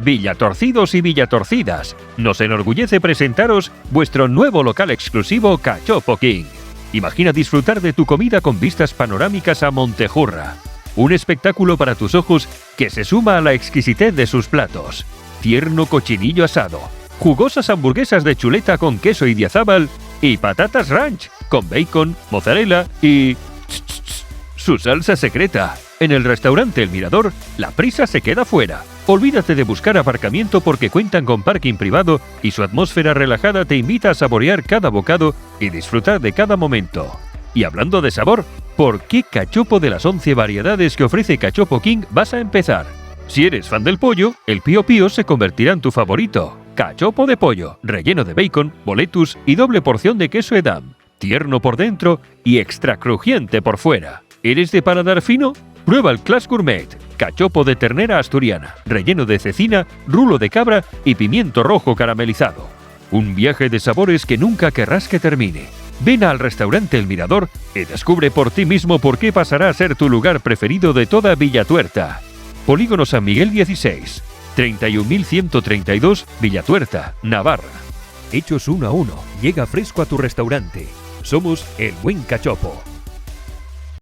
Villatorcidos y Villatorcidas, nos enorgullece presentaros vuestro nuevo local exclusivo Cachopo King. Imagina disfrutar de tu comida con vistas panorámicas a Montejurra. Un espectáculo para tus ojos que se suma a la exquisitez de sus platos. Tierno cochinillo asado, jugosas hamburguesas de chuleta con queso y diazábal y patatas ranch con bacon, mozzarella y... su salsa secreta. En el restaurante El Mirador, la prisa se queda fuera. Olvídate de buscar aparcamiento porque cuentan con parking privado y su atmósfera relajada te invita a saborear cada bocado y disfrutar de cada momento. Y hablando de sabor, ¿por qué cachopo de las 11 variedades que ofrece Cachopo King vas a empezar? Si eres fan del pollo, el Pío Pío se convertirá en tu favorito. Cachopo de pollo, relleno de bacon, boletus y doble porción de queso edam. Tierno por dentro y extra crujiente por fuera. ¿Eres de paladar fino? Prueba el Class Gourmet, cachopo de ternera asturiana, relleno de cecina, rulo de cabra y pimiento rojo caramelizado. Un viaje de sabores que nunca querrás que termine. Ven al restaurante El Mirador y descubre por ti mismo por qué pasará a ser tu lugar preferido de toda Villatuerta. Polígono San Miguel 16, 31.132 Villatuerta, Navarra. Hechos 1 a 1, llega fresco a tu restaurante. Somos El Buen Cachopo.